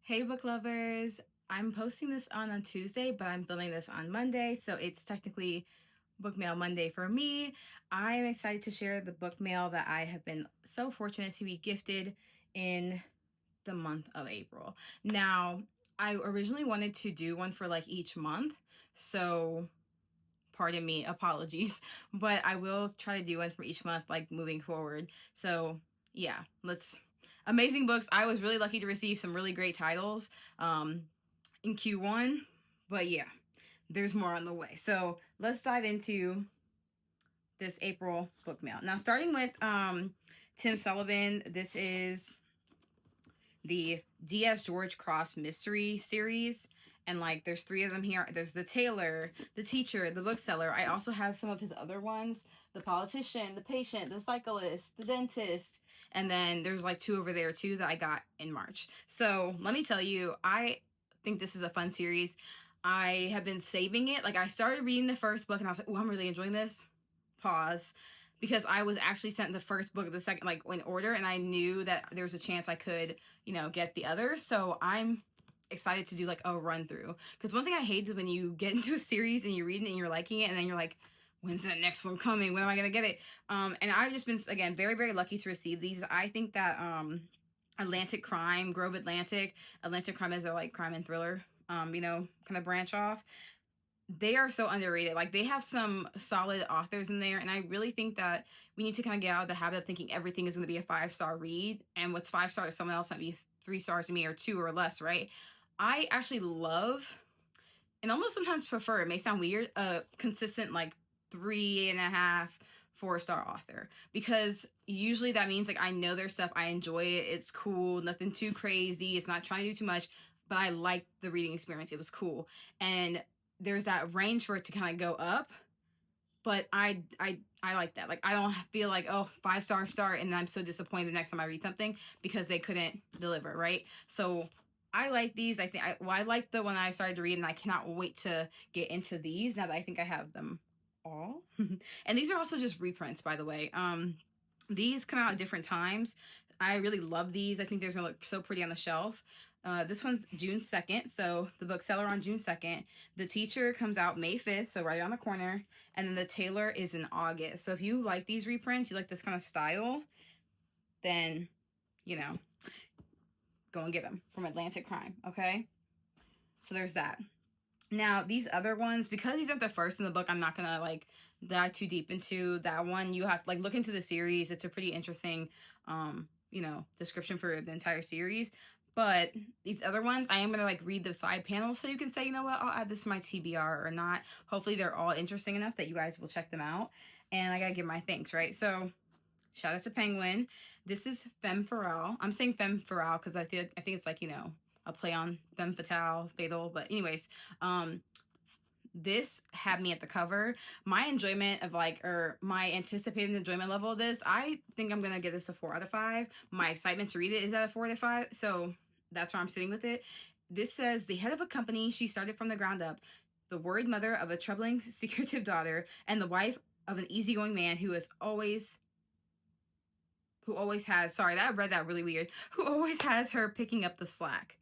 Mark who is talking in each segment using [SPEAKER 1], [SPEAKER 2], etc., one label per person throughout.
[SPEAKER 1] Hey book lovers, I'm posting this on a Tuesday, but I'm filming this on Monday, so it's technically Book Mail Monday for me. I'm excited to share the book mail that I have been so fortunate to be gifted in the month of April. Now, I originally wanted to do one for like each month, so pardon me, apologies, but I will try to do one for each month like moving forward. So yeah, let's amazing books. I was really lucky to receive some really great titles in Q1, but yeah, there's more on the way. So let's dive into this April book mail. Now, starting with Tim Sullivan, this is the D.S. George Cross Mystery Series. And like, there's 3 of them here. There's the tailor, the teacher, the bookseller. I also have some of his other ones: the politician, the patient, the cyclist, the dentist. And then there's like 2 over there too that I got in March. So let me tell you, I think this is a fun series. I have been saving it. Like, I started reading the first book and I was like, oh, I'm really enjoying this. Pause. Because I was actually sent the first book of the second, like, in order, and I knew that there was a chance I could, get the others. So I'm excited to do like a run through. Because one thing I hate is when you get into a series and you read it and you're liking it, and then you're like, when's the next one coming? When am I gonna get it? And I've just been, again, very, very lucky to receive these. I think that Atlantic Crime, Grove Atlantic Crime is a like crime and thriller, kind of branch off. They are so underrated. Like, they have some solid authors in there, and I really think that we need to kind of get out of the habit of thinking everything is going to be a 5-star read, and what's 5 stars to someone else might be 3 stars to me, or 2 or less, right? I actually love, and almost sometimes prefer, it may sound weird, a consistent like 3.5, 4-star author, because usually that means like I know their stuff, I enjoy it, it's cool, nothing too crazy, it's not trying to do too much, but I liked the reading experience, it was cool. And there's that range for it to kind of go up, but I like that. Like, I don't feel like, oh, 5-star start and I'm so disappointed the next time I read something because they couldn't deliver, right? So I like these. I like the one I started to read, and I cannot wait to get into these now that I think I have them all. And these are also just reprints, by the way. These come out at different times. I really love these. I think they're gonna look so pretty on the shelf. This one's June 2nd, so the bookseller on June 2nd. The teacher comes out May 5th, so right on the corner. And then the tailor is in August. So if you like these reprints, you like this kind of style, then, go and get them from Atlantic Crime, okay? So there's that. Now, these other ones, because these aren't the first in the book, I'm not going to, like, dive too deep into that one. You have to, like, look into the series. It's a pretty interesting, description for the entire series. But these other ones, I am going to, like, read the side panels so you can say, you know what, I'll add this to my TBR or not. Hopefully they're all interesting enough that you guys will check them out. And I got to give my thanks, right? So shout out to Penguin. This is Femme Fatale. I'm saying Femme Fatale because I think it's like, a play on Femme Fatale, Fatal. But anyways, this had me at the cover. My enjoyment of my anticipated enjoyment level of this, I think I'm gonna give this a 4 out of 5. My excitement to read it is at a 4 out of 5. So that's where I'm sitting with it. This says, the head of a company she started from the ground up, the worried mother of a troubling, secretive daughter, and the wife of an easygoing man who always has, sorry, I read that really weird, who always has her picking up the slack.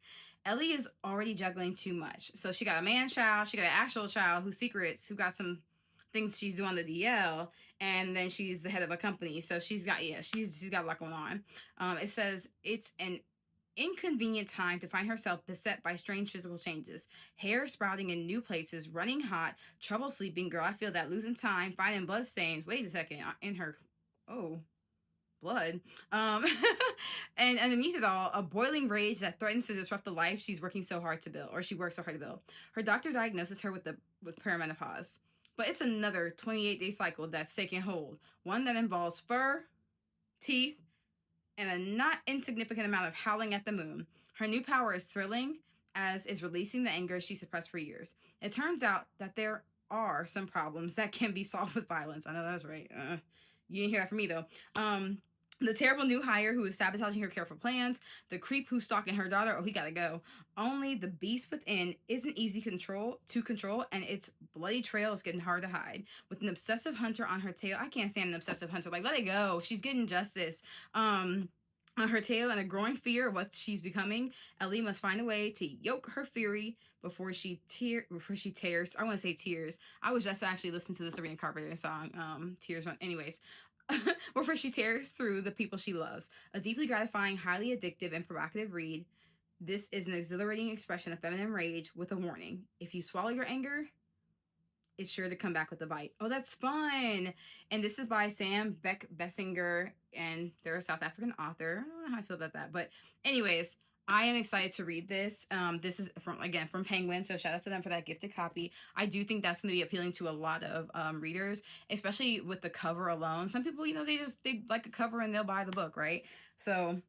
[SPEAKER 1] Ellie is already juggling too much. So she got a man child, she got an actual child who's secrets, who got some things she's doing on the DL, and then she's the head of a company. So she's got a lot going on. It says it's an inconvenient time to find herself beset by strange physical changes. Hair sprouting in new places, running hot, trouble sleeping, girl, I feel that, losing time, finding blood stains. Wait a second, in her, blood. And underneath it all, a boiling rage that threatens to disrupt the life she works so hard to build. Her doctor diagnoses her with perimenopause. But it's another 28-day cycle that's taking hold. One that involves fur, teeth, and a not insignificant amount of howling at the moon. Her new power is thrilling, as is releasing the anger she suppressed for years. It turns out that there are some problems that can be solved with violence. I know that's right. You didn't hear that from me, though. The terrible new hire who is sabotaging her careful plans, the creep who's stalking her daughter, he gotta go. Only the beast within isn't easy to control, and its bloody trail is getting hard to hide. With an obsessive hunter on her tail, I can't stand an obsessive hunter. Like, let it go. She's getting justice. On her tail and a growing fear of what she's becoming, Ellie must find a way to yoke her fury before she tears. I want to say tears. I was just actually listening to the Sabrina Carpenter song, Tears. Anyways, before she tears through the people she loves. A deeply gratifying, highly addictive, and provocative read. This is an exhilarating expression of feminine rage with a warning. If you swallow your anger, it's sure to come back with a bite. Oh, that's fun. And this is by Sam Bessinger, and they're a South African author. I don't know how I feel about that. But anyways, I am excited to read this. This is from Penguin, so shout out to them for that gifted copy. I do think that's going to be appealing to a lot of readers, especially with the cover alone. Some people, they like a cover and they'll buy the book, right? So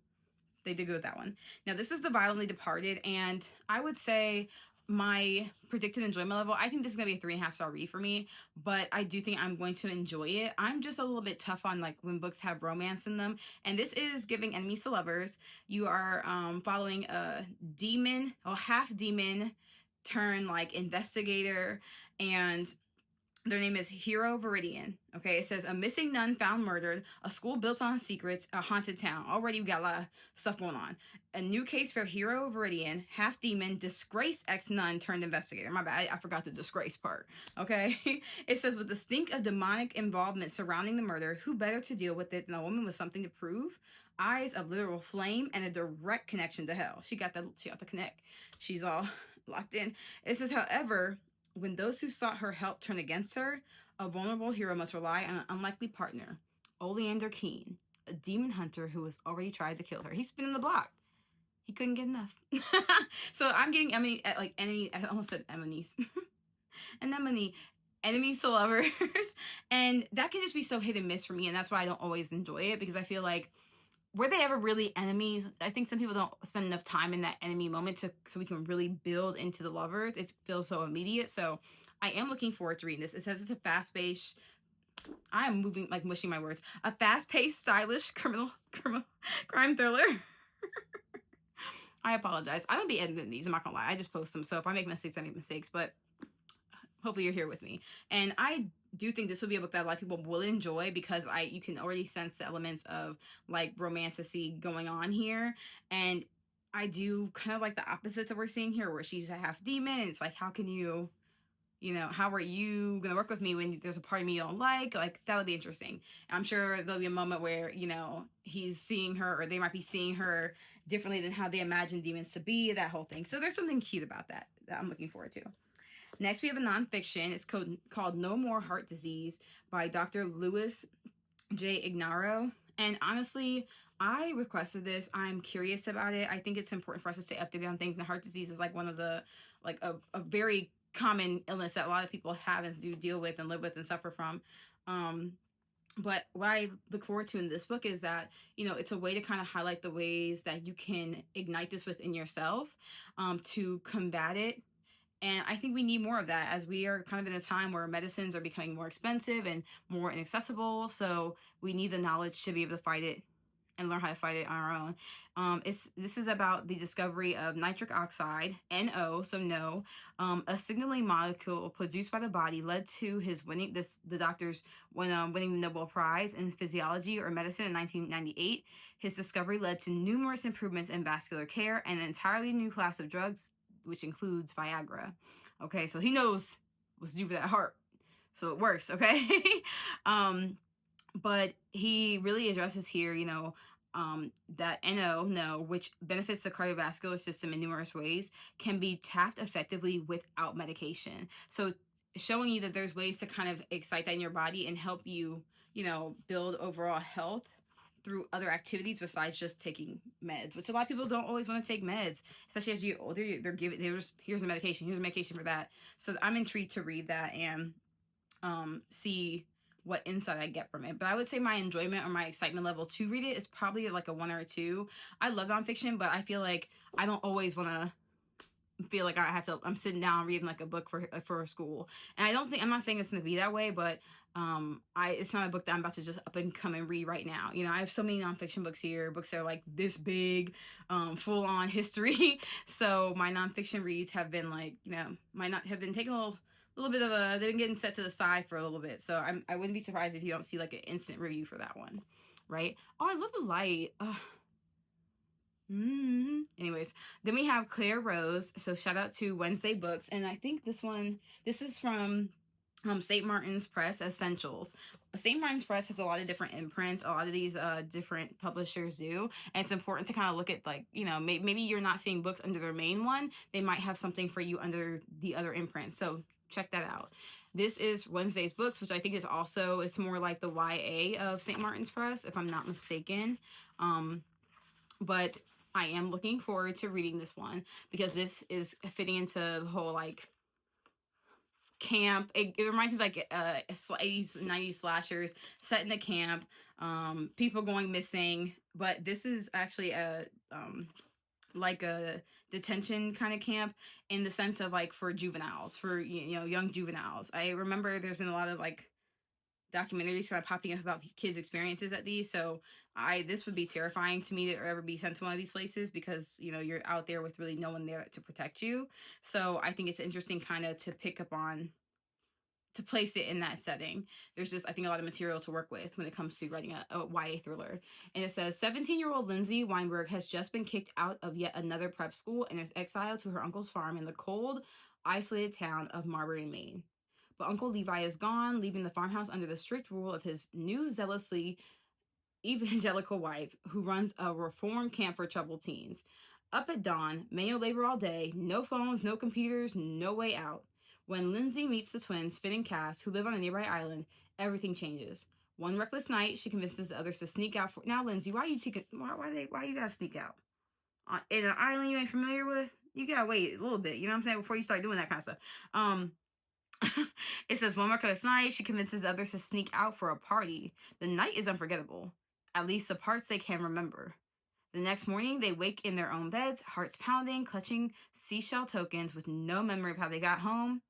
[SPEAKER 1] they did good with that one. Now, this is The Violently Departed, and I would say my predicted enjoyment level, I think this is going to be a 3.5 star read for me, but I do think I'm going to enjoy it. I'm just a little bit tough on like when books have romance in them, and this is giving enemies to lovers. You are following a demon, or half demon turn like investigator, and their name is Hero Viridian. Okay, it says a missing nun found murdered, a school built on secrets, a haunted town. Already we got a lot of stuff going on. A new case for Hero Viridian, half demon, disgraced ex nun turned investigator. My bad, I forgot the disgrace part. Okay, it says with the stink of demonic involvement surrounding the murder, who better to deal with it than a woman with something to prove? Eyes of literal flame and a direct connection to hell. She got the connect. She's all locked in. It says, however, when those who sought her help turn against her, a vulnerable hero must rely on an unlikely partner, Oleander Keene, a demon hunter who has already tried to kill her. He's spinning the block. He couldn't get enough. So I'm getting I almost said enemies. Anemone. Enemies to lovers. And that can just be so hit and miss for me, and that's why I don't always enjoy it, because I feel like, were they ever really enemies? I think some people don't spend enough time in that enemy moment so we can really build into the lovers. It feels so immediate. So I am looking forward to reading this. It says it's a fast-paced, I am moving, like mushing my words, a fast-paced, stylish crime thriller. I apologize. I don't be editing these, I'm not gonna lie. I just post them. So if I make mistakes, I make mistakes. But hopefully you're here with me. And I do think this will be a book that a lot of people will enjoy, because you can already sense the elements of like romanticy going on here. And I do kind of like the opposites that we're seeing here, where she's a half demon, and it's like, how can you, how are you going to work with me when there's a part of me you don't like? Like, that'll be interesting. I'm sure there'll be a moment where, he's seeing her, or they might be seeing her differently than how they imagine demons to be, that whole thing. So there's something cute about that I'm looking forward to. Next, we have a nonfiction. It's called No More Heart Disease by Dr. Louis J. Ignaro. And honestly, I requested this. I'm curious about it. I think it's important for us to stay updated on things. And heart disease is like one of the, like a very common illness that a lot of people have and do deal with and live with and suffer from. But what I look forward to in this book is that, it's a way to kind of highlight the ways that you can ignite this within yourself, to combat it. And I think we need more of that, as we are kind of in a time where medicines are becoming more expensive and more inaccessible. So we need the knowledge to be able to fight it and learn how to fight it on our own. This is about the discovery of nitric oxide, NO, so no, a signaling molecule produced by the body, led to his winning the doctor's winning the Nobel Prize in physiology or medicine in 1998. His discovery led to numerous improvements in vascular care and an entirely new class of drugs, which includes Viagra. Okay, so he knows what's due for that heart. So it works, okay? But he really addresses here, that NO, which benefits the cardiovascular system in numerous ways, can be tapped effectively without medication. So showing you that there's ways to kind of excite that in your body and help you, build overall health through other activities besides just taking meds, which a lot of people don't always want to take meds, especially as you get older. Here's a medication for that. So I'm intrigued to read that and see what insight I get from it. But I would say my enjoyment or my excitement level to read it is probably like a 1 or a 2. I love nonfiction, but I feel like I don't always want to feel like I'm sitting down reading like a book for school. And I'm not saying it's going to be that way, but it's not a book that I'm about to just up and come and read right now. I have so many nonfiction books here, books that are like this big, full on history. So my nonfiction reads have been like, might not have been taking a little bit of they've been getting set to the side for a little bit. So I wouldn't be surprised if you don't see like an instant review for that one. Right? Oh, I love the light. Anyways, then we have Claire Rose. So shout out to Wednesday Books, and I think this is from St. Martin's Press Essentials. St. Martin's Press has a lot of different imprints. A lot of these different publishers do, and it's important to kind of look at, like, you know, maybe you're not seeing books under their main one. They might have something for you under the other imprints. So check that out. This is Wednesday's Books, which I think is also, it's more like the YA of St. Martin's Press, if I'm not mistaken. But I am looking forward to reading this one because this is fitting into the whole like camp. It reminds me of like 80s, 90s slashers set in a camp, people going missing. But this is actually like a detention kind of camp in the sense of like for juveniles, for, you know, young juveniles. I remember there's been a lot of like documentaries kind of popping up about kids' experiences at these. So this would be terrifying to me to ever be sent to one of these places because, you know, you're out there with really no one there to protect you. So I think it's interesting kind of to pick up on, to place it in that setting. There's just, I think, a lot of material to work with when it comes to writing a YA thriller. And it says 17-year-old Lindsay Weinberg has just been kicked out of yet another prep school and is exiled to her uncle's farm in the cold, isolated town of Marbury, Maine. But Uncle Levi is gone, leaving the farmhouse under the strict rule of his new zealously evangelical wife, who runs a reform camp for troubled teens. Up at dawn, manual labor all day, no phones, no computers, no way out. When Lindsay meets the twins, Finn and Cass, who live on a nearby island, everything changes. One reckless night, she convinces the others to sneak out. Now, Lindsay, why you gotta sneak out? In an island you ain't familiar with? You gotta wait a little bit, you know what I'm saying, before you start doing that kind of stuff. It says one reckless night, she convinces others to sneak out for a party. The night is unforgettable, at least the parts they can remember. The next morning, they wake in their own beds, hearts pounding, clutching seashell tokens with no memory of how they got home,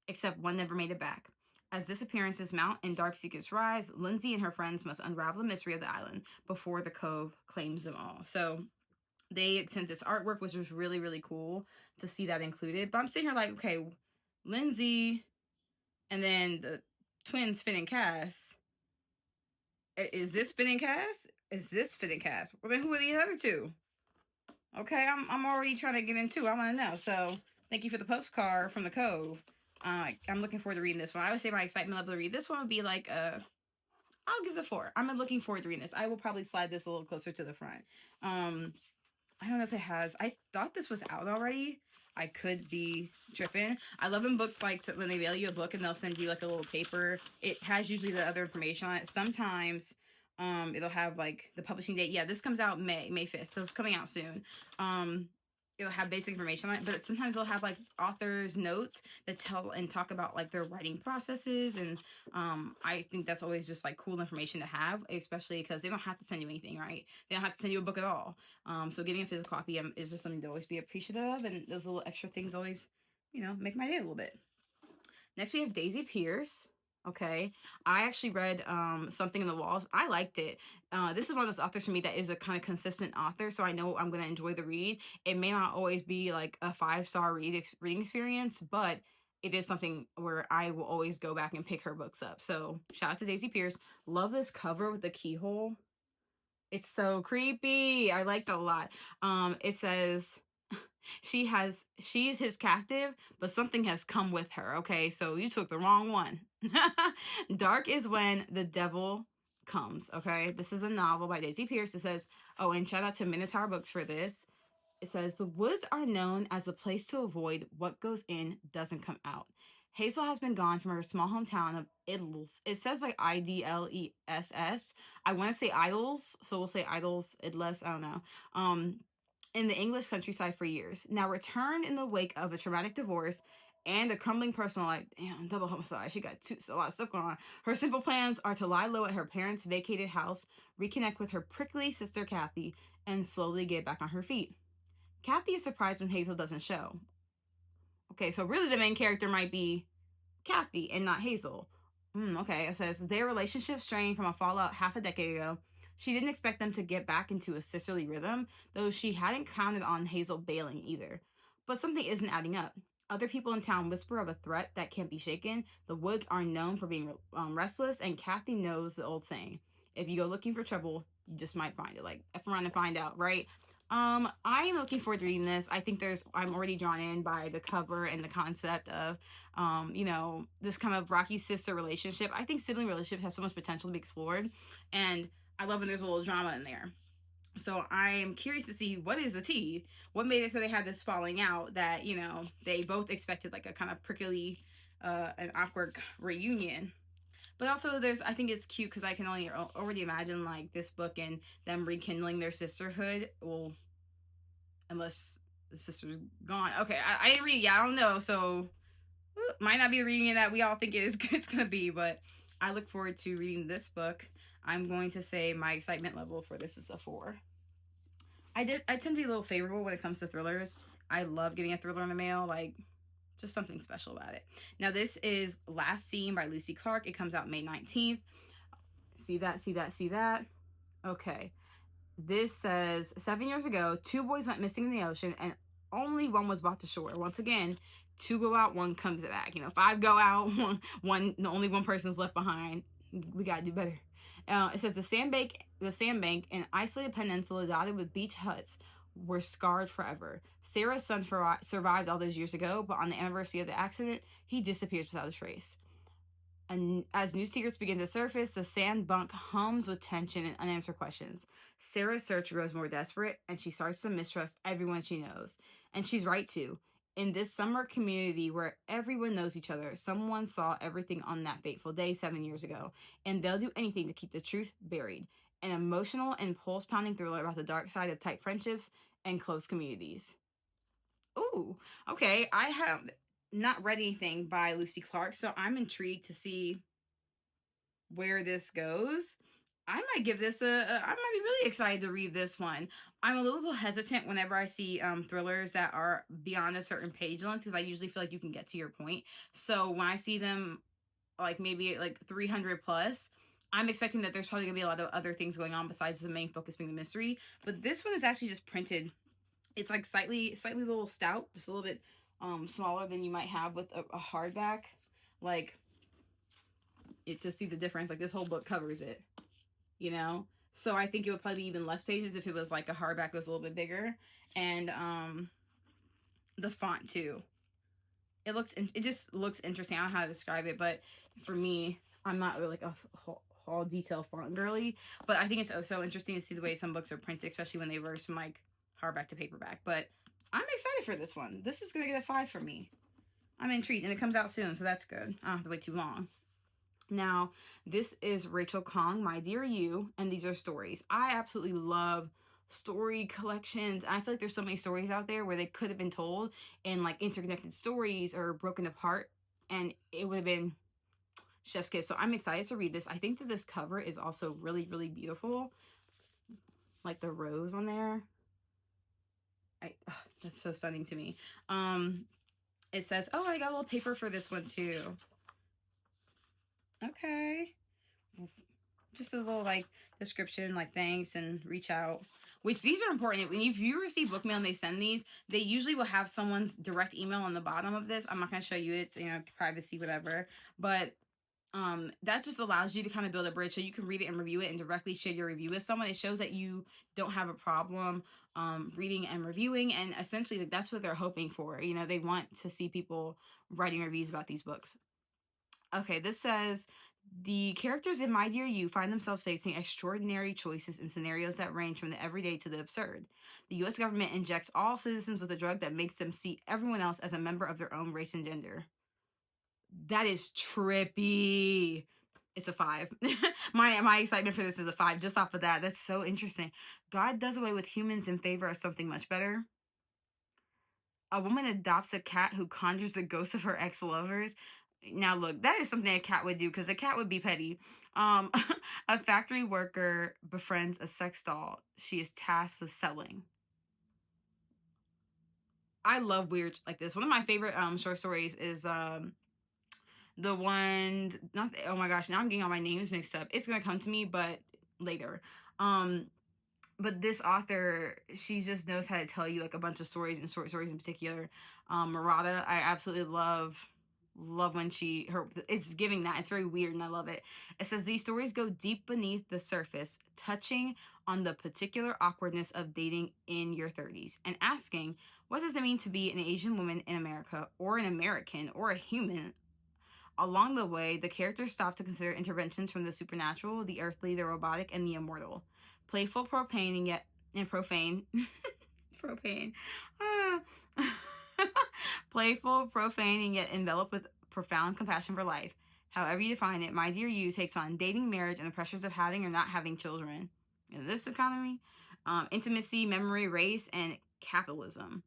[SPEAKER 1] except one never made it back. As disappearances mount and dark secrets rise, Lindsay and her friends must unravel the mystery of the island before the cove claims them all. So they sent this artwork, which was really, really cool to see that included. But I'm sitting here like, okay, Lindsay and then the twins, Finn and Cass. Is this Finn and Cass? Is this Finn and Cass? Well, then who are the other two? Okay, I'm already trying to get into. I want to know. So thank you for the postcard from the Cove. I'm looking forward to reading this one. I would say my excitement level to read this one would be like I'll give it a 4. I'm looking forward to reading this. I will probably slide this a little closer to the front. I don't know if it has. I thought this was out already. I could be tripping. I love in books like when they mail you a book and they'll send you like a little paper. It has usually the other information on it. Sometimes it'll have like the publishing date. Yeah, this comes out May 5th, so it's coming out soon. It'll have basic information on it, but sometimes they'll have like authors' notes that tell and talk about like their writing processes, and I think that's always just like cool information to have, especially because they don't have to send you anything, right? They don't have to send you a book at all. So getting a physical copy is just something to always be appreciative of, and those little extra things always, you know, make my day a little bit. Next we have Daisy Pearce. Okay, I actually read Something in the Walls. I liked it. This is one of those authors for me that is a kind of consistent author, so I know I'm going to enjoy the read. It may not always be like a 5-star reading experience, but it is something where I will always go back and pick her books up. So shout out to Daisy Pearce. Love this cover with the keyhole. It's so creepy. I liked it a lot. It says she's his captive, but something has come with her. Okay, so you took the wrong one. Dark is when the devil comes. Okay, this is a novel by Daisy Pearce. It says, oh, and shout out to Minotaur Books for this. It says, the woods are known as the place to avoid. What goes in doesn't come out. Hazel has been gone from her small hometown of Idles. It says like Idless. I want to say Idols, so we'll say Idols, Idless. I don't know. In the English countryside for years. Now returned in the wake of a traumatic divorce and a crumbling personal life. Damn, double homicide. She got a lot of stuff going on. Her simple plans are to lie low at her parents' vacated house, reconnect with her prickly sister Kathy, and slowly get back on her feet. Kathy is surprised when Hazel doesn't show. Okay, so really the main character might be Kathy and not Hazel. Okay, it says their relationship strained from a fallout half a decade ago. She didn't expect them to get back into a sisterly rhythm, though she hadn't counted on Hazel bailing either. But something isn't adding up. Other people in town whisper of a threat that can't be shaken. The woods are known for being restless, and Kathy knows the old saying, if you go looking for trouble, you just might find it. Like, F around and find out, right? I am looking forward to reading this. I think I'm already drawn in by the cover and the concept of, this kind of rocky sister relationship. I think sibling relationships have so much potential to be explored, and I love when there's a little drama in there. So I am curious to see what is the tea. What made it so they had this falling out that they both expected like a kind of prickly, an awkward reunion. But also, I think it's cute because I can only already imagine like this book and them rekindling their sisterhood. Well, unless the sister's gone. Okay, I didn't read. Yeah, I don't know. So might not be the reunion that we all think it's gonna be. But I look forward to reading this book. I'm going to say my excitement level for this is a 4. I tend to be a little favorable when it comes to thrillers. I love getting a thriller in the mail. Like, just something special about it. Now, this is Last Seen by Lucy Clarke. It comes out May 19th. See that, see that, see that. Okay. This says 7 years ago, 2 boys went missing in the ocean and only one was brought to shore. Once again, 2 go out, 1 comes back. 5 go out, only one person's left behind. We gotta do better. It says the sandbank, an isolated peninsula dotted with beach huts, were scarred forever. Sarah's son survived all those years ago, but on the anniversary of the accident, he disappears without a trace. And as new secrets begin to surface, the sandbank hums with tension and unanswered questions. Sarah's search grows more desperate, and she starts to mistrust everyone she knows. And she's right to. In this summer community where everyone knows each other, someone saw everything on that fateful day 7 years ago, and they'll do anything to keep the truth buried. An emotional and pulse-pounding thriller about the dark side of tight friendships and close communities. Ooh, okay. I have not read anything by Lucy Clarke, so I'm intrigued to see where this goes. I might give this I might be really excited to read this one. I'm a little hesitant whenever I see thrillers that are beyond a certain page length because I usually feel like you can get to your point. So when I see them like maybe like 300 plus, I'm expecting that there's probably gonna be a lot of other things going on besides the main focus being the mystery. But this one is actually just printed. It's like slightly a little stout, just a little bit smaller than you might have with a hardback. Like it to see the difference. Like this whole book covers it, you know. So I think it would probably be even less pages if it was like a hardback was a little bit bigger, and the font too. It just looks interesting. I don't know how to describe it, but for me, I'm not really like a all detail font girly, but I think it's so interesting to see the way some books are printed, especially when they verse from like hardback to paperback. But I'm excited for this one. This is gonna get a 5 for me. I'm intrigued, and it comes out soon, so that's good. I don't have to wait too long. Now, this is Rachel Khong, My Dear You, and these are stories. I absolutely love story collections. I feel like there's so many stories out there where they could have been told in like interconnected stories or broken apart, and it would have been chef's kiss. So I'm excited to read this. I think that this cover is also really, really beautiful. Like the rose on there. That's so stunning to me. It says, oh, I got a little paper for this one too. Okay. Just a little like description, like thanks and reach out. Which these are important. If you receive book mail and they send these, they usually will have someone's direct email on the bottom of this. I'm not gonna show you it, privacy, whatever. But that just allows you to kind of build a bridge so you can read it and review it and directly share your review with someone. It shows that you don't have a problem reading and reviewing, and essentially like, that's what they're hoping for. They want to see people writing reviews about these books. Okay, this says the characters in My Dear You find themselves facing extraordinary choices in scenarios that range from the everyday to the absurd. The US government injects all citizens with a drug that makes them see everyone else as a member of their own race and gender. That is trippy. It's a 5. My excitement for this is a 5 just off of that. That's so interesting. God does away with humans in favor of something much better. A woman adopts a cat who conjures the ghosts of her ex-lovers. Now look, that is something a cat would do because a cat would be petty. A factory worker befriends a sex doll she is tasked with selling. I love weird like this. One of my favorite short stories is the one, not, oh my gosh, now I'm getting all my names mixed up. It's gonna come to me, but later. But this author, she just knows how to tell you like a bunch of stories and short stories in particular. Murata, I absolutely love love when it's giving that. It's very weird and I love it. It says these stories go deep beneath the surface, touching on the particular awkwardness of dating in your 30s and asking, what does it mean to be an Asian woman in America, or an American, or a human? Along the way, the characters stop to consider interventions from the supernatural, the earthly, the robotic, and the immortal. Playful, profane, and yet profane. Profane. Ah. Playful, profane, and yet enveloped with profound compassion for life. However you define it, My Dear You takes on dating, marriage, and the pressures of having or not having children in this economy. Intimacy, memory, race, and capitalism.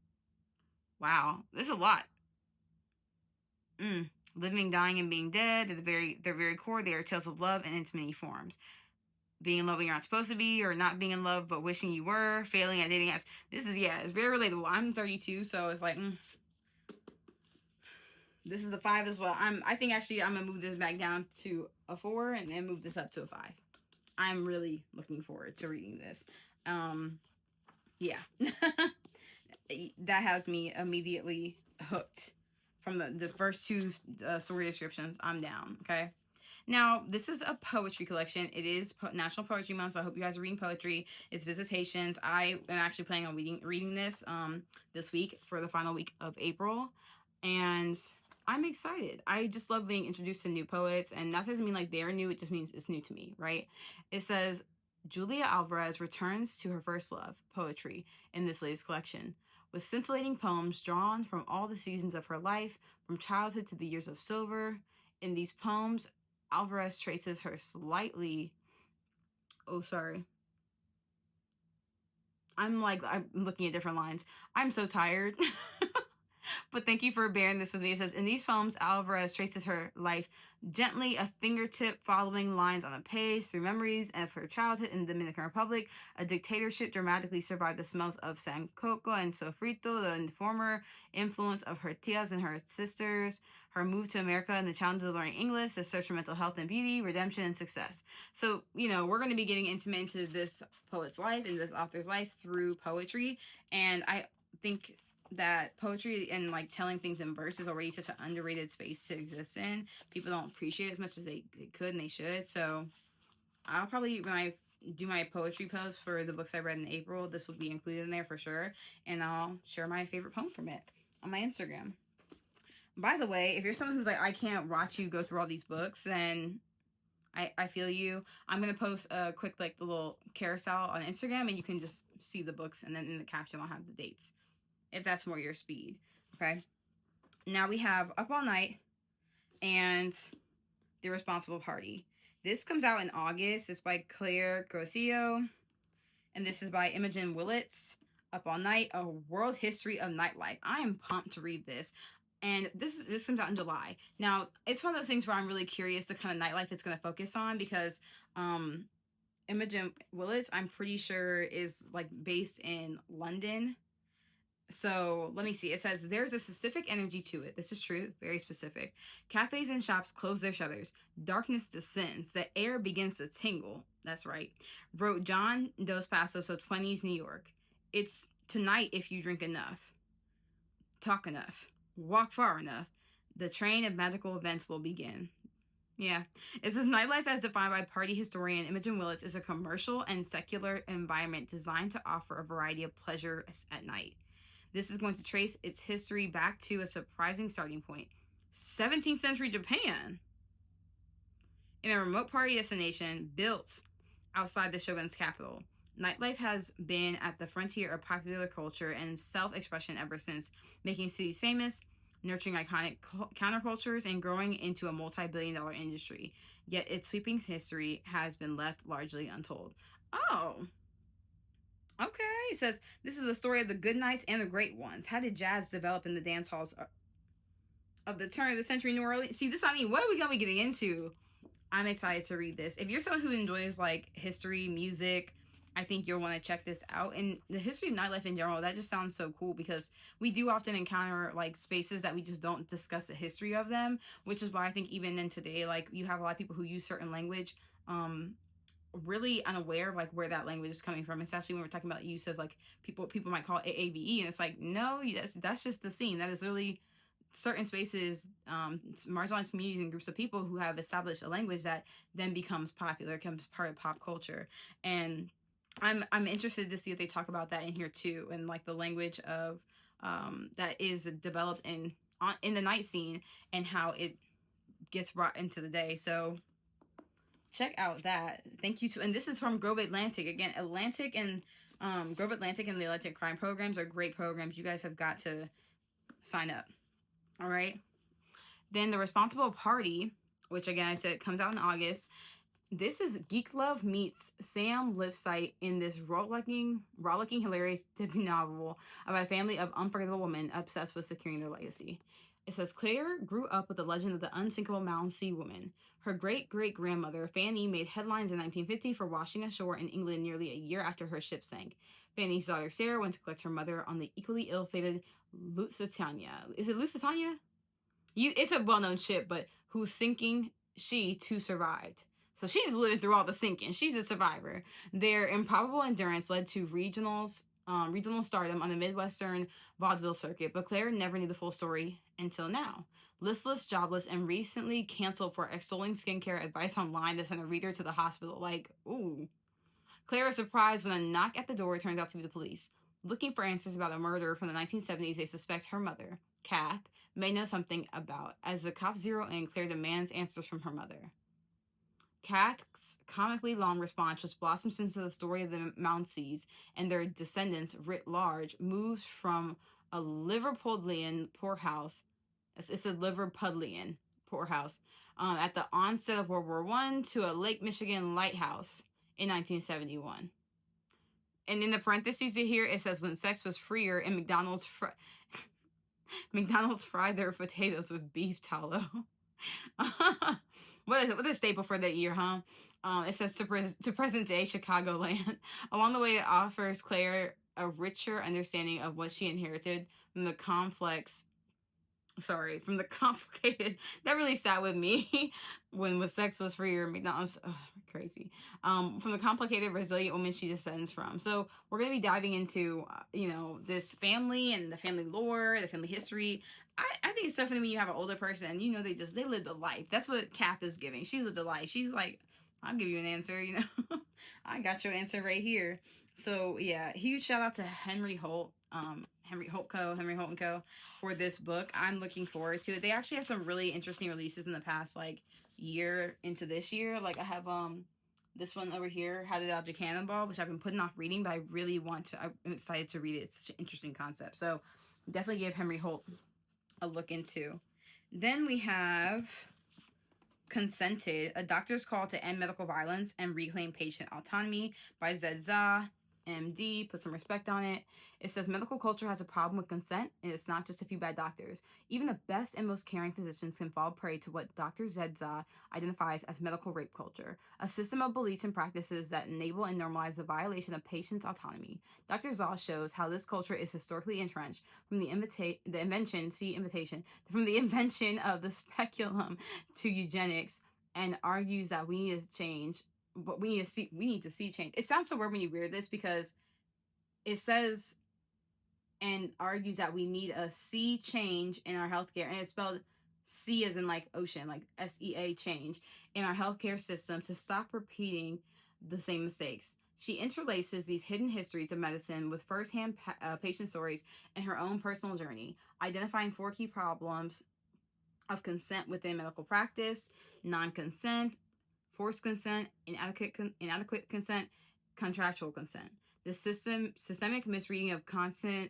[SPEAKER 1] Wow, there's a lot. Living, dying, and being dead. At their very core, they are tales of love in its many forms. Being in love when you're not supposed to be, or not being in love but wishing you were, failing at dating apps. This is, it's very relatable. I'm 32, so it's like, this is a 5 as well. I think actually I'm gonna move this back down to a 4 and then move this up to a 5. I'm really looking forward to reading this. Yeah. That has me immediately hooked. From the first 2 story descriptions, I'm down. Okay. Now, this is a poetry collection. It is National Poetry Month, so I hope you guys are reading poetry. It's Visitations. I am actually planning on reading this week for the final week of April, and I'm excited. I just love being introduced to new poets, and that doesn't mean like they're new. It just means it's new to me, right? It says, Julia Alvarez returns to her first love, poetry, in this latest collection. With scintillating poems drawn from all the seasons of her life, from childhood to the years of silver. In these poems, Alvarez traces her slightly... Oh, sorry. I'm looking at different lines. I'm so tired. But thank you for bearing this with me. It says, in these poems, Alvarez traces her life gently, a fingertip following lines on a page, through memories of her childhood in the Dominican Republic. A dictatorship dramatically survived the smells of sancoco and sofrito, the former influence of her tias and her sisters, her move to America and the challenges of learning English, the search for mental health and beauty, redemption and success. So, we're going to be getting intimate into this poet's life and this author's life through poetry. And I think that poetry and telling things in verse is already such an underrated space to exist in. People don't appreciate it as much as they could and they should. So I'll probably, when I do my poetry post for the books I read in April, this will be included in there for sure. And I'll share my favorite poem from it on my Instagram. By the way, if you're someone who's like, I can't watch you go through all these books, then I feel you. I'm going to post a quick the little carousel on Instagram, and you can just see the books, and then in the caption I'll have the dates, if that's more your speed. Okay. Now we have Up All Night and The Responsible Party. This comes out in August. It's by Claire Grosillo. And this is by Imogen Willits. Up All Night, A World History of Nightlife. I am pumped to read this. And this comes out in July. Now, it's one of those things where I'm really curious the kind of nightlife it's going to focus on, because Imogen Willits, I'm pretty sure, is based in London. So let me see. It says, there's a specific energy to it. This is true. Very specific. Cafes and shops close their shutters. Darkness descends. The air begins to tingle. That's right. Wrote John Dos Passos of 20s New York. It's tonight if you drink enough, talk enough, walk far enough. The train of magical events will begin. Yeah. It says, nightlife as defined by party historian Imogen Willits is a commercial and secular environment designed to offer a variety of pleasures at night. This is going to trace its history back to a surprising starting point. 17th century Japan. In a remote party destination built outside the shogun's capital. Nightlife has been at the frontier of popular culture and self-expression ever since, making cities famous, nurturing iconic countercultures, and growing into a multi-billion-dollar industry. Yet its sweeping history has been left largely untold. Oh, okay. It says, this is the story of the good nights and the great ones. How did jazz develop in the dance halls of the turn of the century New Orleans? See, this, what are we going to be getting into? I'm excited to read this. If you're someone who enjoys history, music, I think you'll want to check this out. And the history of nightlife in general, that just sounds so cool, because we do often encounter spaces that we just don't discuss the history of them, which is why I think even in today, you have a lot of people who use certain language, really unaware of where that language is coming from, especially when we're talking about use of people might call it AAVE, and it's no, that's just the scene. That is literally certain spaces, marginalized communities and groups of people who have established a language that then becomes popular, becomes part of pop culture. And I'm interested to see if they talk about that in here too, and like the language of that is developed in the night scene and how it gets brought into the day. So check out that. Thank you to, and this is from Grove Atlantic again. Atlantic and Grove Atlantic and the Atlantic Crime programs are great programs. You guys have got to sign up. All right. Then The Responsible Party, which again I said comes out in August. This is Geek Love meets Sam Lipsyte in this rollicking, hilarious debut novel about a family of unforgettable women obsessed with securing their legacy. It says Claire grew up with the legend of the unsinkable Mound Sea woman. Her great-great-grandmother, Fanny, made headlines in 1950 for washing ashore in England nearly a year after her ship sank. Fanny's daughter Sarah went to collect her mother on the equally ill-fated Lusitania. Is it Lusitania? It's a well-known ship, but whose sinking she too survived. So she's living through all the sinking. She's a survivor. Their improbable endurance led to regional stardom on the Midwestern vaudeville circuit, but Claire never knew the full story until now. Listless, jobless, and recently canceled for extolling skincare advice online to send a reader to the hospital. Like, ooh. Claire is surprised when a knock at the door turns out to be the police. Looking for answers about a murder from the 1970s, they suspect her mother, Kath, may know something about. As the cops zero in, Claire demands answers from her mother. Kath's comically long response, which blossoms into the story of the Mounseys and their descendants writ large, moves from a Liverpudlian poorhouse. It's a Liverpudlian poorhouse at the onset of World War I to a Lake Michigan lighthouse in 1971. And in the parentheses here, it says when sex was freer and McDonald's fried their potatoes with beef tallow. What a staple for that year, huh? It says to present day Chicagoland. Along the way, it offers Claire a richer understanding of what she inherited from the complicated. That really sat with me when sex was free or McDonald's. Crazy. From the complicated, resilient woman she descends from. So we're going to be diving into, this family and the family lore, the family history. I think it's so funny when you have an older person and they lived a life. That's what Kath is giving. She lived a life. She's like, I'll give you an answer, I got your answer right here. So yeah, huge shout out to Henry Holt. Henry Holt & Co. for this book. I'm looking forward to it. They actually have some really interesting releases in the past year into this year. Like I have this one over here, How to Dodge a Cannonball, which I've been putting off reading, but I really want to. I'm excited to read it. It's such an interesting concept. So definitely give Henry Holt a look into. Then we have Consented, A Doctor's Call to End Medical Violence and Reclaim Patient Autonomy by Zed Zha, MD, put some respect on it. It says medical culture has a problem with consent, and it's not just a few bad doctors. Even the best and most caring physicians can fall prey to what Dr. Zed Zha identifies as medical rape culture, a system of beliefs and practices that enable and normalize the violation of patients' autonomy. Dr. Zha shows how this culture is historically entrenched from the invention of the speculum to eugenics, and argues that we need to change. But we need to see change. It sounds so weird when you read this because it says and argues that we need a sea change in our healthcare, and it's spelled sea as in like ocean, like SEA change in our healthcare system to stop repeating the same mistakes. She interlaces these hidden histories of medicine with firsthand patient stories and her own personal journey, identifying 4 key problems of consent within medical practice: non-consent, forced consent, inadequate consent, contractual consent. The systemic misreading of consent.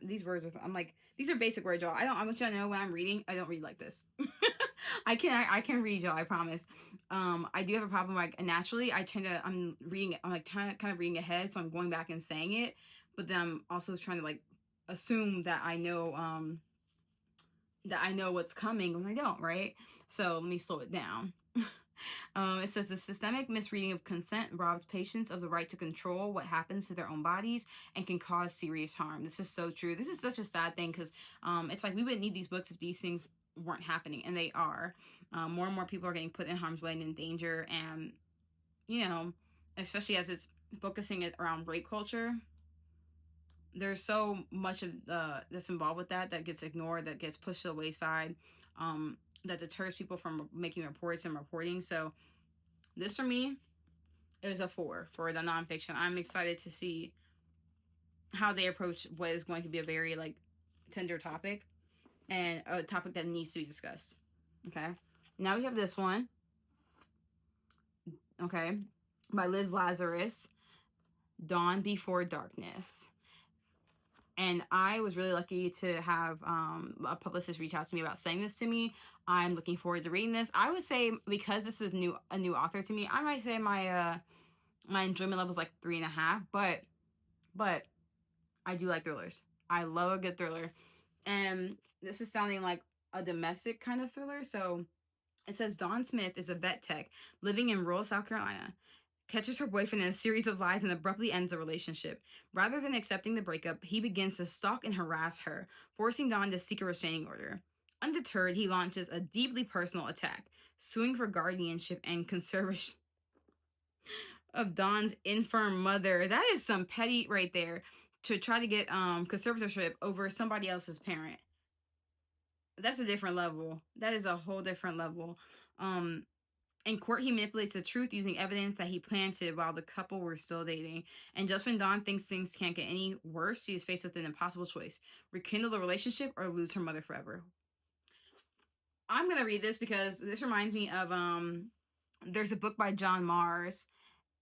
[SPEAKER 1] These words I'm like, these are basic words, y'all. I want you to know when I'm reading, I don't read like this. I can read, y'all. I promise. I do have a problem. Like naturally, I'm reading it. I'm like kind of reading ahead, so I'm going back and saying it. But then I'm also trying to like assume that I know what's coming when I don't. Right. So let me slow it down. It says the systemic misreading of consent robs patients of the right to control what happens to their own bodies and can cause serious harm. This is so true. This is such a sad thing because it's like we wouldn't need these books if these things weren't happening, and they are. More and more people are getting put in harm's way and in danger, and especially as it's focusing it around rape culture. there's so much of that's involved with that gets ignored, that gets pushed to the wayside, that deters people from making reports and reporting. So this for me is a 4 for the nonfiction. I'm excited to see how they approach what is going to be a very like tender topic, and a topic that needs to be discussed. Okay. Now we have this one. Okay. By Liz Lazarus, Dawn Before Darkness. And I was really lucky to have a publicist reach out to me about saying this to me. I'm looking forward to reading this. I would say, because this is a new author to me, I might say my enjoyment level is like 3.5. But I do like thrillers. I love a good thriller, and this is sounding like a domestic kind of thriller. So it says Dawn Smith is a vet tech living in rural South Carolina, catches her boyfriend in a series of lies and abruptly ends the relationship. Rather than accepting the breakup, he begins to stalk and harass her, forcing Dawn to seek a restraining order. Undeterred, he launches a deeply personal attack, suing for guardianship and conservatorship of Dawn's infirm mother. That is some petty right there, to try to get conservatorship over somebody else's parent. That's a different level. That is a whole different level. In court, he manipulates the truth using evidence that he planted while the couple were still dating. And just when Dawn thinks things can't get any worse, she is faced with an impossible choice: rekindle the relationship or lose her mother forever. I'm gonna read this because this reminds me of there's a book by John Mars,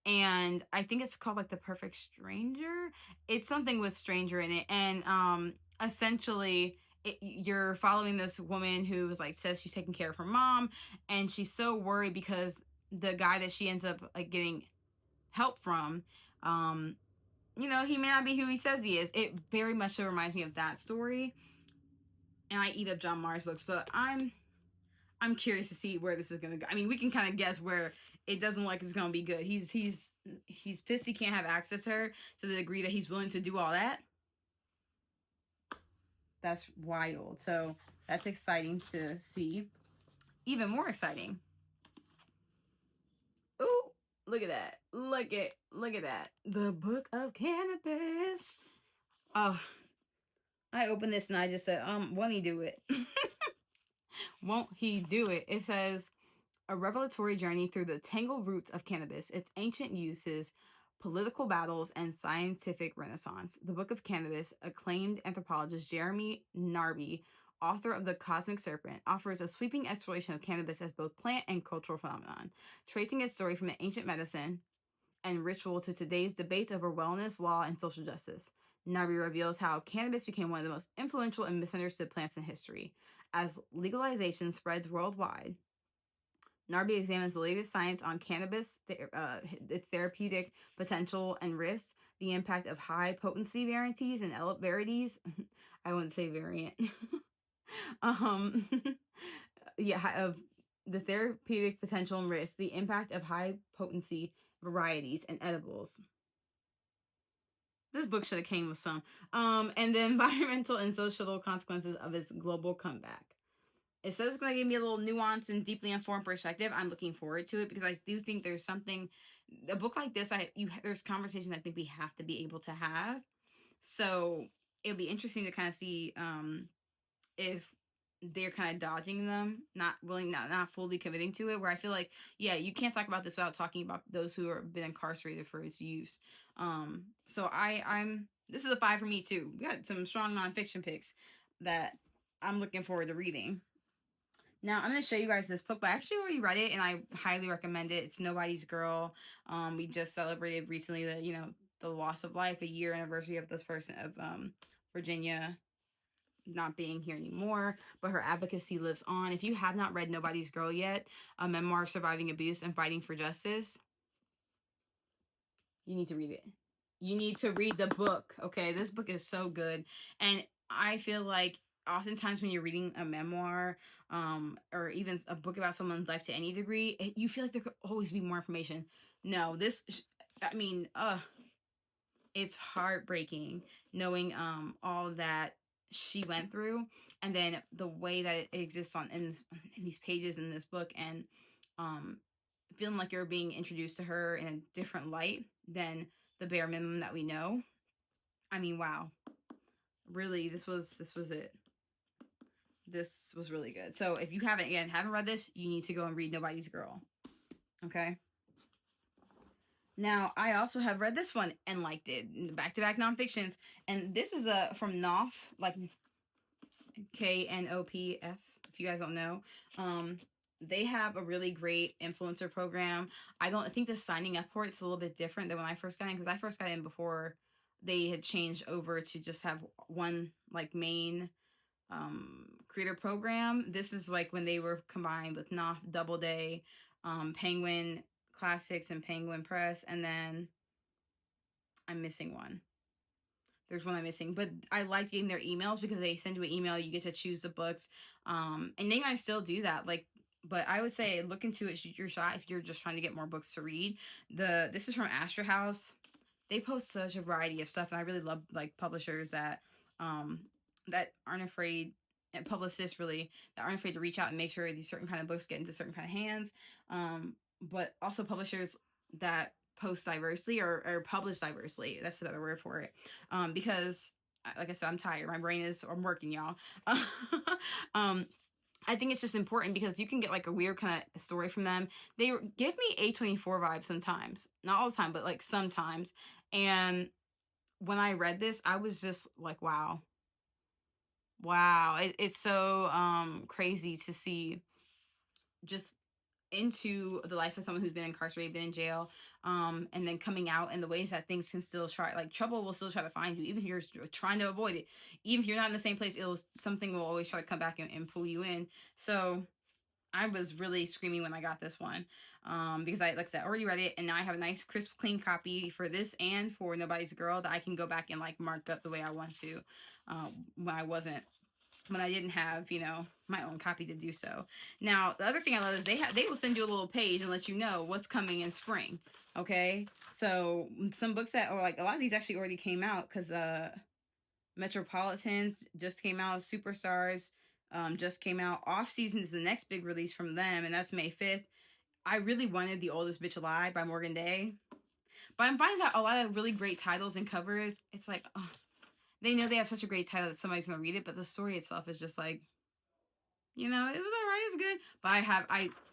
[SPEAKER 1] and I think it's called like The Perfect Stranger. It's something with stranger in it, and essentially you're following this woman who is like, says she's taking care of her mom, and she's so worried because the guy that she ends up like getting help from, he may not be who he says he is. It very much so reminds me of that story. And I eat up John Mars books, but I'm curious to see where this is gonna go. I mean, we can kind of guess where it doesn't look like it's gonna be good. He's pissed he can't have access to her to the degree that he's willing to do all that. That's wild. So that's exciting to see. Even more exciting. Ooh, look at that. Look at that. The Book of Cannabis. Oh, I opened this and I just said, won't he do it? Won't he do it? It says, a revelatory journey through the tangled roots of cannabis, its ancient uses, political battles, and scientific renaissance. The Book of Cannabis, acclaimed anthropologist Jeremy Narby, author of The Cosmic Serpent, offers a sweeping exploration of cannabis as both plant and cultural phenomenon, tracing its story from the ancient medicine and ritual to today's debates over wellness, law, and social justice. Narby reveals how cannabis became one of the most influential and misunderstood plants in history. As legalization spreads worldwide, Narby examines the latest science on cannabis, its therapeutic potential and risks, the impact of high potency varieties and varieties. I wouldn't say variant. um, of the therapeutic potential and risk, the impact of high potency varieties and edibles. This book should have came with some. And the environmental and social consequences of its global comeback. It says it's going to give me a little nuanced and deeply informed perspective. I'm looking forward to it because I do think there's something, a book like this, there's conversations I think we have to be able to have. So it'll be interesting to kind of see if they're kind of dodging them, not fully committing to it. Where I feel like, yeah, you can't talk about this without talking about those who have been incarcerated for its use. So I'm this is a 5 for me too. We got some strong nonfiction picks that I'm looking forward to reading. Now, I'm going to show you guys this book, but I actually already read it, and I highly recommend it. It's Nobody's Girl. We just celebrated recently the loss of life, a year anniversary of this person, of Virginia not being here anymore, but her advocacy lives on. If you have not read Nobody's Girl yet, a memoir of surviving abuse and fighting for justice, you need to read it. You need to read the book, okay? This book is so good, and I feel like oftentimes when you're reading a memoir or even a book about someone's life to any degree, you feel like there could always be more information. No, it's heartbreaking knowing all that she went through, and then the way that it exists in these pages in this book, and feeling like you're being introduced to her in a different light than the bare minimum that we know. I mean, wow. Really, this was it. This was really good. So if you haven't read this, you need to go and read Nobody's Girl. Okay. Now I also have read this one and liked it. Back to back nonfictions, and this is from Knopf, like KNOPF. If you guys don't know, they have a really great influencer program. I think the signing up for it's a little bit different than when I first got in, because I first got in before they had changed over to just have one like main creator program. This is like when they were combined with Knopf, Doubleday, Penguin Classics, and Penguin Press, and then I'm missing one. There's one I'm missing, but I liked getting their emails because they send you an email. You get to choose the books, and they might still do that. Like, but I would say look into it. Shoot your shot if you're just trying to get more books to read. This is from Astra House. They post such a variety of stuff, and I really love like publishers um, that aren't afraid, and publicists really that aren't afraid to reach out and make sure these certain kind of books get into certain kind of hands. But also publishers that post diversely or publish diversely. That's the better word for it. Because like I said, I'm tired. My brain is, I'm working, y'all. um, I think it's just important because you can get like a weird kind of story from them. They give me A24 vibes sometimes, not all the time, but like sometimes. And when I read this, I was just like, wow, it's so crazy to see just into the life of someone who's been incarcerated, been in jail, and then coming out, and the ways that things can still try, like trouble will still try to find you, even if you're trying to avoid it, even if you're not in the same place, something will always try to come back and pull you in. So I was really screaming when I got this one, because I, like I said, already read it, and now I have a nice, crisp, clean copy for this and for Nobody's Girl that I can go back and like mark up the way I want to, when I didn't have, my own copy to do so. Now, the other thing I love is they will send you a little page and let you know what's coming in spring. Okay, so some books that, or like a lot of these actually already came out, because Metropolitans just came out, Superstars just came out. Off Season is the next big release from them, and that's May 5th. I really wanted The Oldest Bitch Alive by Morgan Day, but I'm finding that a lot of really great titles and covers, it's like, oh, they know they have such a great title that somebody's gonna read it, but the story itself is just like, it was alright, it's good. But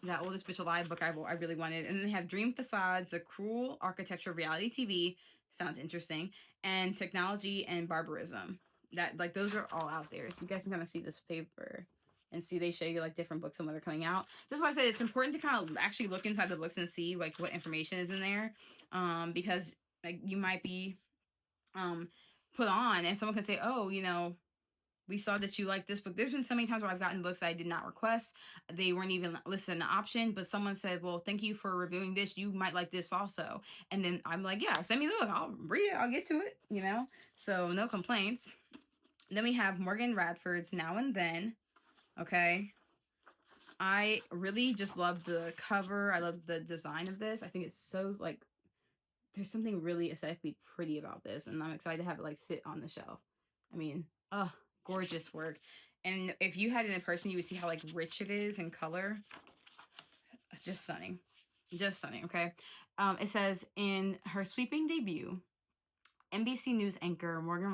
[SPEAKER 1] that Oldest Bitch Alive book I really wanted. And then they have Dream Facades, The Cruel Architecture of Reality TV, sounds interesting, and Technology and Barbarism. That, like, those are all out there. So you guys can kind of see this paper and see, they show you like different books and when they're coming out. This is why I said it's important to kind of actually look inside the books and see like what information is in there. Because like you might be put on and someone can say, oh, we saw that you like this book. There's been so many times where I've gotten books that I did not request. They weren't even listed in the option, but someone said, well, thank you for reviewing this. You might like this also. And then I'm like, yeah, send me the book. I'll read it. I'll get to it, So no complaints. Then we have Morgan Radford's Now and Then. Okay. I really just love the cover. I love the design of this. I think it's so like, there's something really aesthetically pretty about this. And I'm excited to have it like sit on the shelf. I mean, gorgeous work. And if you had it in person, you would see how like rich it is in color. It's just stunning. Just stunning, okay? It says, in her sweeping debut, NBC News anchor Morgan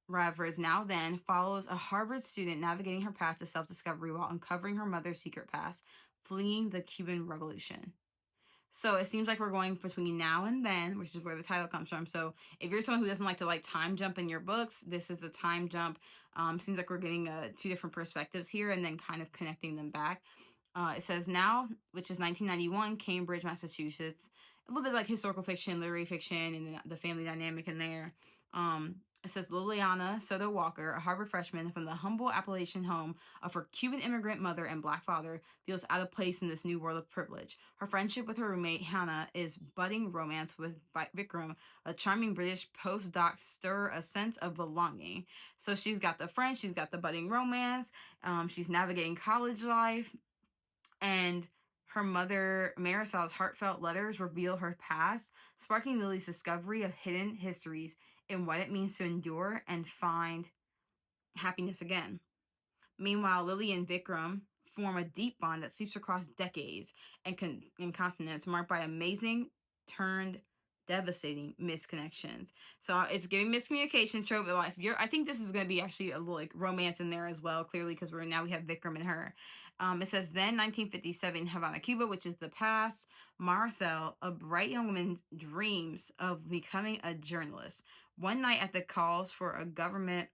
[SPEAKER 1] Radford's Now Then follows a Harvard student navigating her path to self-discovery while uncovering her mother's secret past, fleeing the Cuban Revolution. So it seems like we're going between now and then, which is where the title comes from. So if you're someone who doesn't like to like time jump in your books, this is a time jump. Seems like we're getting two different perspectives here and then kind of connecting them back. It says now, which is 1991, Cambridge, Massachusetts. A little bit like historical fiction, literary fiction, and the family dynamic in there. It says Liliana Soto Walker, a Harvard freshman from the humble Appalachian home of her Cuban immigrant mother and black father, feels out of place in this new world of privilege. Her friendship with her roommate Hannah is budding romance with Vikram, a charming British postdoc, stir a sense of belonging. So she's got the friend, she's got the budding romance, she's navigating college life, and her mother Marisol's heartfelt letters reveal her past, sparking Lily's discovery of hidden histories and what it means to endure and find happiness again. Meanwhile, Lily and Vikram form a deep bond that sweeps across decades and continents, marked by amazing turned devastating misconnections. So it's giving miscommunication trope. Like I think this is going to be actually a little like romance in there as well. Clearly, because we have Vikram and her. It says then 1957 Havana, Cuba, which is the past. Marcel, a bright young woman, dreams of becoming a journalist. One night at the calls for a government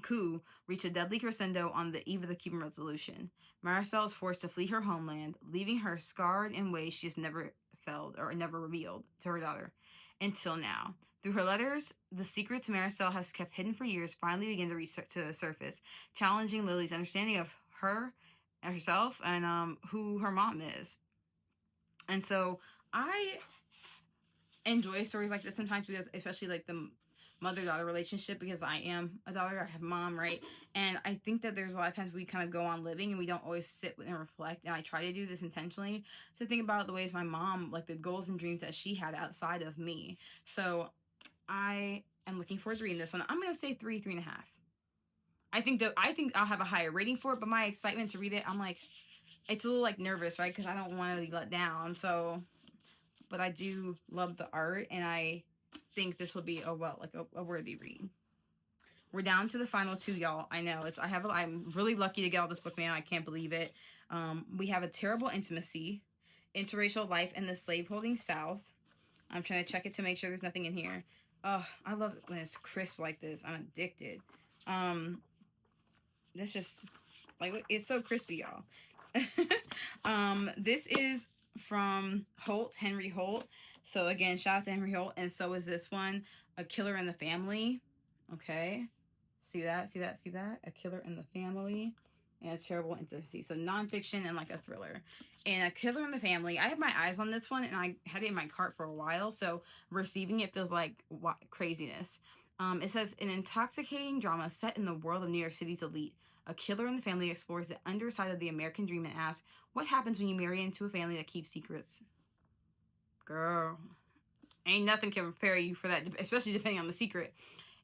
[SPEAKER 1] coup reach a deadly crescendo on the eve of the Cuban Revolution. Marcel is forced to flee her homeland, leaving her scarred in ways she has never felt or never revealed to her daughter until now. Through her letters, the secrets Marcel has kept hidden for years finally begin to surface, challenging Lily's understanding of herself, and who her mom is. And so I enjoy stories like this sometimes because, especially like the mother-daughter relationship, because I am a daughter, I have a mom, right? And I think that there's a lot of times we kind of go on living and we don't always sit and reflect. And I try to do this intentionally to think about the ways my mom, like the goals and dreams that she had outside of me. So I am looking forward to reading this one. I'm gonna say 3.5. I think I'll have a higher rating for it, but my excitement to read it, I'm like, it's a little like nervous, right? Because I don't want to be let down. So, but I do love the art, and I think this will be a worthy read. We're down to the final two, y'all. I know I'm really lucky to get all this book, man. I can't believe it. We have A Terrible Intimacy, Interracial Life in the Slaveholding South. I'm trying to check it to make sure there's nothing in here. Oh, I love it when it's crisp like this. I'm addicted. That's just like, it's so crispy, y'all. This is from Henry Holt. So again, shout out to Henry Holt. And so is this one, A Killer in the Family. Okay. See that? A Killer in the Family and A Terrible Intimacy. So nonfiction and like a thriller. And A Killer in the Family, I have my eyes on this one and I had it in my cart for a while. So receiving it feels like craziness. It says, an intoxicating drama set in the world of New York City's elite. A Killer in the Family explores the underside of the American dream and asks, what happens when you marry into a family that keeps secrets? Girl, ain't nothing can prepare you for that, especially depending on the secret.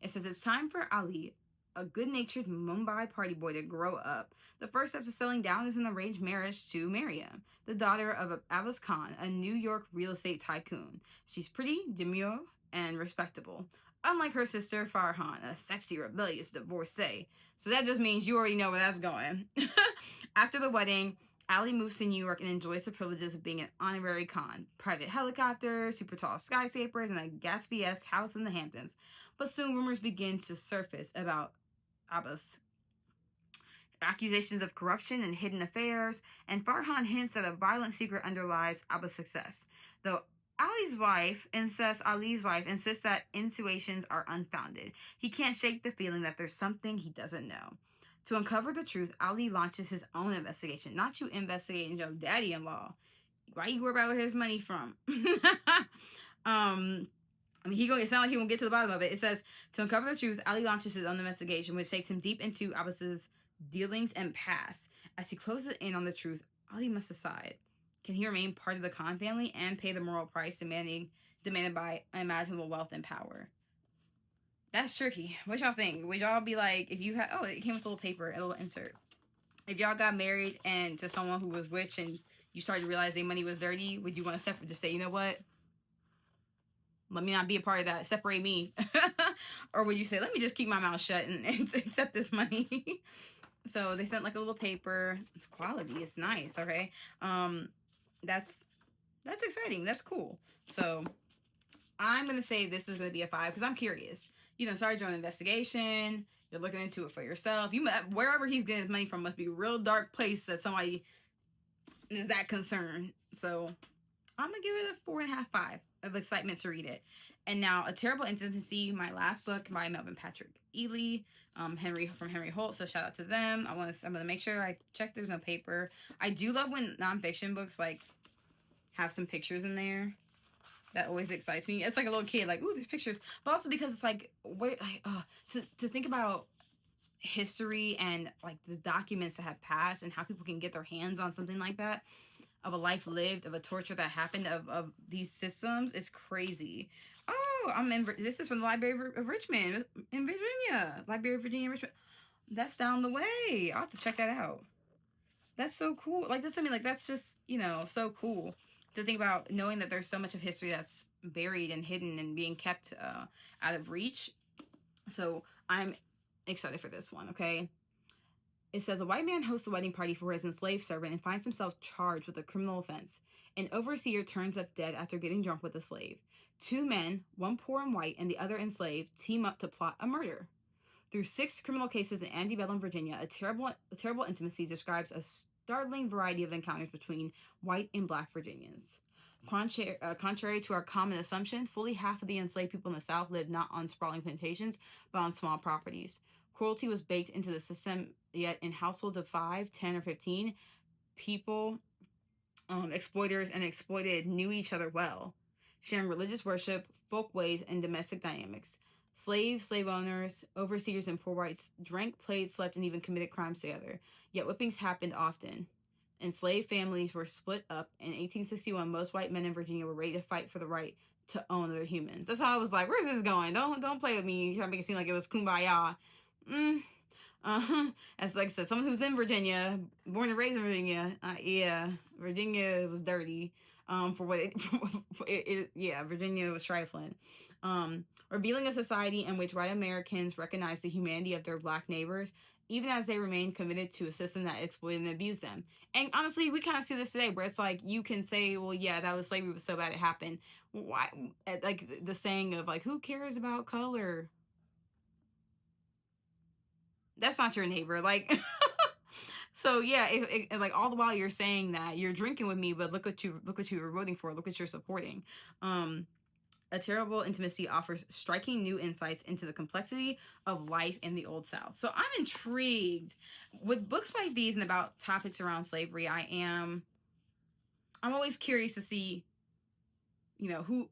[SPEAKER 1] It says, it's time for Ali, a good-natured Mumbai party boy, to grow up. The first step to settling down is an arranged marriage to Mariam, the daughter of Abbas Khan, a New York real estate tycoon. She's pretty, demure, and respectable. Unlike her sister, Farhan, a sexy, rebellious divorcee. So that just means you already know where that's going. After the wedding, Ali moves to New York and enjoys the privileges of being an honorary Khan. Private helicopters, super tall skyscrapers, and a Gatsby-esque house in the Hamptons. But soon rumors begin to surface about Abbas. Accusations of corruption and hidden affairs, and Farhan hints that a violent secret underlies Abbas' success. Though Ali's wife insists that insinuations are unfounded. He can't shake the feeling that there's something he doesn't know. To uncover the truth, Ali launches his own investigation. Not you investigating your daddy-in-law. Why you worry about where his money from? It sounds like he won't get to the bottom of it. It says, to uncover the truth, Ali launches his own investigation, which takes him deep into Abbas's dealings and past. As he closes in on the truth, Ali must decide. Can he remain part of the Khan family and pay the moral price demanded by unimaginable wealth and power? That's tricky. What y'all think? Would y'all be like, if you had, it came with a little paper, a little insert. If y'all got married and to someone who was rich and you started to realize their money was dirty, would you want to just say, you know what? Let me not be a part of that. Separate me. Or would you say, let me just keep my mouth shut and accept this money? So they sent like a little paper. It's quality. It's nice. Okay. That's exciting. That's cool. So I'm going to say this is going to be a 5 because I'm curious. You started your own investigation. You're looking into it for yourself. Wherever he's getting his money from must be a real dark place that somebody is that concerned. So I'm going to give it a 4.5, 5 of excitement to read it. And now, A Terrible Intimacy, my last book by Melvin Patrick Ely, Henry Holt. So shout out to them. I'm going to make sure I check there's no paper. I do love when nonfiction books like have some pictures in there. That always excites me. It's like a little kid, like, ooh, there's pictures. But also because it's like, to think about history and like the documents that have passed and how people can get their hands on something like that, of a life lived, of a torture that happened, of these systems, is crazy. Oh, this is from the Library of Richmond in Virginia. Library of Virginia, Richmond. That's down the way. I'll have to check that out. That's so cool. Like, that's what I mean. Like, that's just, so cool. to think about knowing that there's so much of history that's buried and hidden and being kept out of reach. So I'm excited for this one, okay? It says a white man hosts a wedding party for his enslaved servant and finds himself charged with a criminal offense. An overseer turns up dead after getting drunk with a slave. Two men, one poor and white and the other enslaved, team up to plot a murder. Through 6 criminal cases in antebellum Virginia, a terrible intimacy describes a startling variety of encounters between white and black Virginians. Contrary to our common assumption, fully half of the enslaved people in the South lived not on sprawling plantations, but on small properties. Cruelty was baked into the system, yet in households of 5, 10, or 15, people, exploiters, and exploited knew each other well, sharing religious worship, folkways, and domestic dynamics. Slaves, slave owners, overseers, and poor whites drank, played, slept, and even committed crimes together. Yet whippings happened often. Enslaved families were split up. In 1861, most white men in Virginia were ready to fight for the right to own other humans. That's how I was like, "Where's this going? Don't play with me. Trying to make it seem like it was kumbaya." As like I said, someone who's in Virginia, born and raised in Virginia. Yeah, Virginia was dirty. For what yeah, Virginia was trifling. Revealing a society in which white Americans recognize the humanity of their black neighbors, even as they remain committed to a system that exploited and abused them. And honestly, we kind of see this today, where it's like you can say, "Well, yeah, that was slavery was so bad it happened." Why? Like the saying of like, "Who cares about color?" That's not your neighbor. Like, so yeah, like all the while you're saying that you're drinking with me, but look what you were voting for. Look what you're supporting. A Terrible Intimacy offers striking new insights into the complexity of life in the Old South. So I'm intrigued with books like these and about topics around slavery. I'm always curious to see,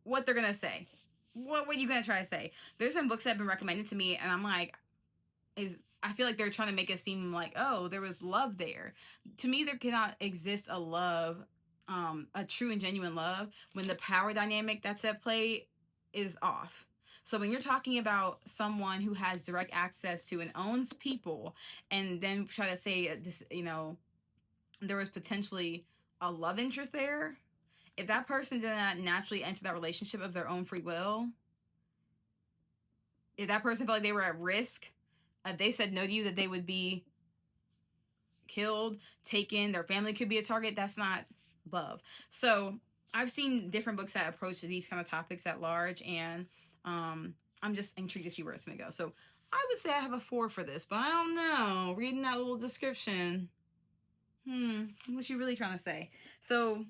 [SPEAKER 1] what they're gonna say. What are you gonna try to say? There's been books that have been recommended to me, and I'm like, I feel like they're trying to make it seem like, oh, there was love there. To me, there cannot exist a love, a true and genuine love, when the power dynamic that's at play is off. So when you're talking about someone who has direct access to and owns people, and then try to say this, there was potentially a love interest there. If that person did not naturally enter that relationship of their own free will, if that person felt like they were at risk, they said no to you, that they would be killed, taken, their family could be a target, that's not love. So I've seen different books that approach these kind of topics at large, and I'm just intrigued to see where it's going to go. So I would say I have a 4 for this, but I don't know. Reading that little description, what's you really trying to say? So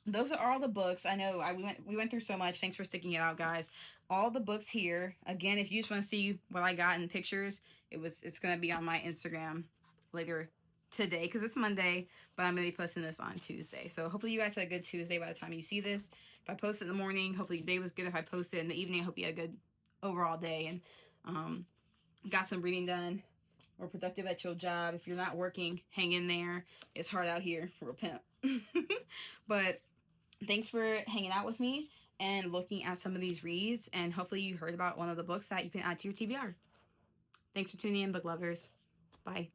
[SPEAKER 1] those are all the books. I know we went through so much. Thanks for sticking it out, guys. All the books here. Again, if you just want to see what I got in pictures, it's gonna be on my Instagram later today because it's Monday, but I'm gonna be posting this on Tuesday. So hopefully you guys had a good Tuesday by the time you see this. If I post it in the morning, hopefully your day was good. If I post it in the evening, I hope you had a good overall day and got some reading done or productive at your job. If you're not working, hang in there. It's hard out here for a pimp. But thanks for hanging out with me and looking at some of these reads, and hopefully you heard about one of the books that you can add to your TBR. Thanks for tuning in, book lovers. Bye.